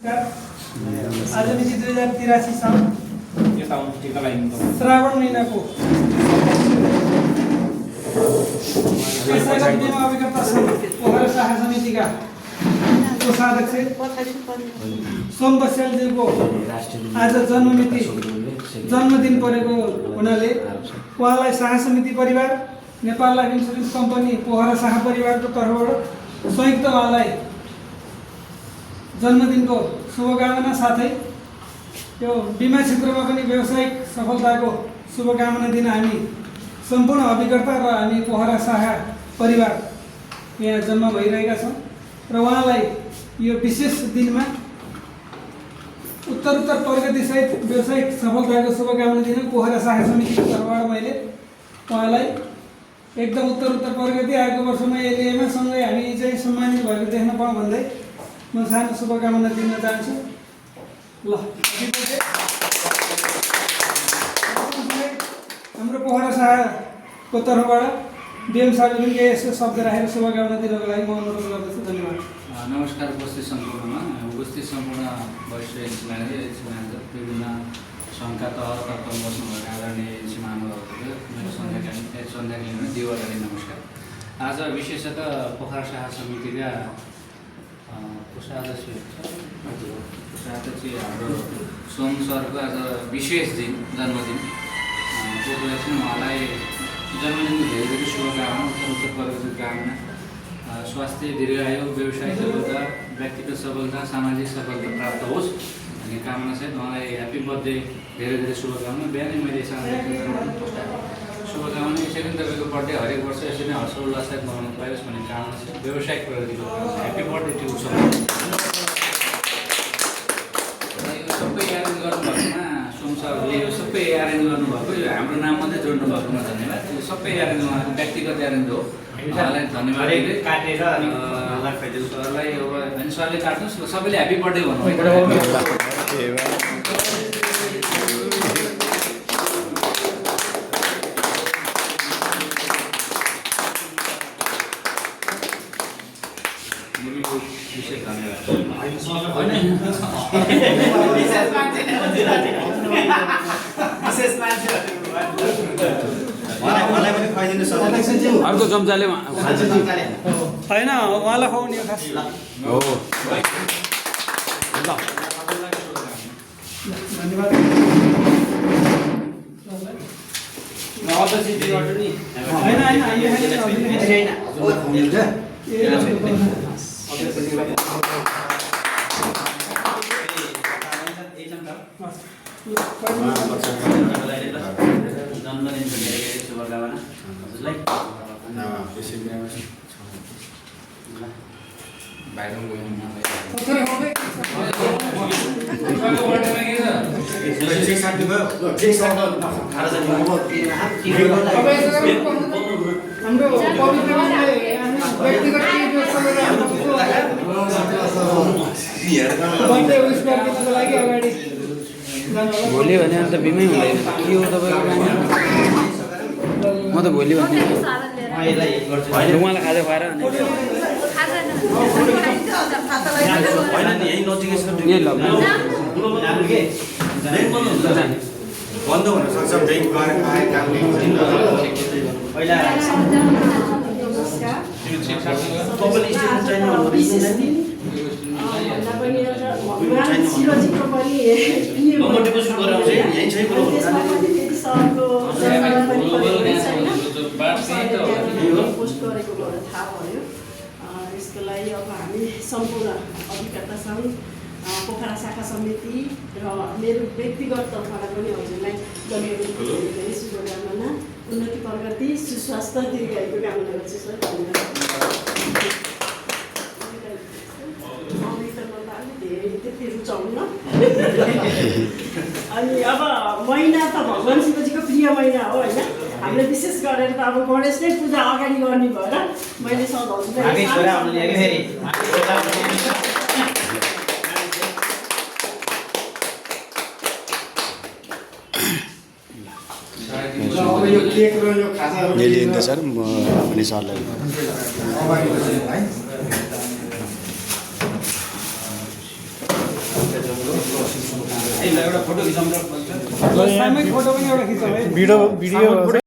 आज मिति 2083 साल श्रावण महिनाको पेशागत बीमा अभिकर्ता सङ्घ पोखरा शाखा समितिका कोषाध्यक्ष सोम बस्यालज्यूको आज जन्मदिन परेको हुनाले उहाँलाई शाखा समिति परिवार Nepal life insurance company Pokhara शाखा परिवारको तर्फबाट संयुक्त उहाँलाई जन्मदिनको शुभकामना साथै यो बिमा क्षेत्रमा पनि व्यावसायिक सफलताको शुभकामना दिन हामी सम्पूर्ण अभिकर्ता र हामी पोखरा शाखा परिवार यहाँ जम्मा भइरहेका छौँ र उहाँलाई यो विशेष दिनमा उत्तरोत्तर प्रगतिसहित व्यावसायिक सफलताको शुभकामना दिन पोखरा शाखा समितिको तर्फबाट मैले उहाँलाई एकदम उत्तरोत्तर प्रगति आएको वर्षमा एलिएमा सँगै हामी चाहिँ सम्मानित भएको देख्न पाऊँ भन्दै म सानो शुभकामना दिन चाहन्छु। ल हाम्रो पोखरा शाखाको तर्फबाट डिएम साहबले पनि केही यस्तो शब्द राखेर शुभकामना दिनको लागि म अनुरोध गर्दछु। धन्यवाद। नमस्कार। उपस्थित सम्पूर्णमा सम्पूर्ण वरिष्ठ एनसी म्यानेजर विभिन्न सङ्घका तहमा बस्नुभएका आदरणीय एनसी महानुभावहरू मेरो सन्ध्याकालीन दिवाली नमस्कार। आज विशेषतः पोखरा शाखा समितिका कोषाध्यक्ष हाम्रो सोम सरको आज विशेष दिन जन्मदिन त्यसपछि उहाँलाई जन्मदिनको धेरै धेरै शुभकामना, उत्तरोत्तर प्रगतिको कामना, स्वास्थ्य, दीर्घायु, व्यवसायिक सफलता, व्यक्तिगत सफलता, सामाजिक सफलता प्राप्त होस् भन्ने कामनासहित उहाँलाई ह्याप्पी बर्थडे धेरै धेरै शुभकामना। बिहानै मैले शुभकामना यसरी तपाईँको बर्थडे हरेक वर्ष यसरी नै हर्षोल्लाससाथ मनाउनु पाइयोस् भन्ने कामना छ। व्यावसायिक प्रगतिको ह्याप्पी बर्थडे टु सबै एरेन्ज गर्नुभएकोमा सोम सरले यो सबै एरेन्ज गर्नुभएको, यो हाम्रो नाम मात्रै जोड्नु भएकोमा धन्यवाद। यो सबै एरेन्ज उहाँको व्यक्तिगत एरेन्ज हो, उहाँलाई धन्यवाद काटेर सरलाई अब अनि सरले काट्नुहोस्, सबैले ह्याप्पी बर्थडे भन्नुभएको। अर्को चम्चाले होइन उहाँलाई खुवाउने खास धन्यवाद। जन्मदिनको धेरै धेरै शुभकामना हजुरलाई। भोलि भने अन्त बिमै हुँदैन के हो तपाईँको काम? म त भोलि भन्ने उहाँलाई खाजा खुवाएर बन्द हुन सक्छ यसको लागि अब हामी सम्पूर्ण अभिकर्ता सङ्घ पोखरा शाखा समिति र मेरो व्यक्तिगत तर्फबाट पनि हजुरलाई जन्मदिनको धेरै शुभकामना, उन्नति प्रगति, सुस्वास्थ्य, दीर्घायुको कामना गर्छु सर। त्यति रुचाउनु अनि अब महिना त भगवान् शिवजीको प्रिय महिना हो होइन। हामीले विशेष गरेर त अब गणेश नै पूजा अगाडि गर्ने भएर मैले सधैँ लिन्छ सर म पनि सरलाई सामूहिक फोटो पनि एउटा खिचौँ है भिडियो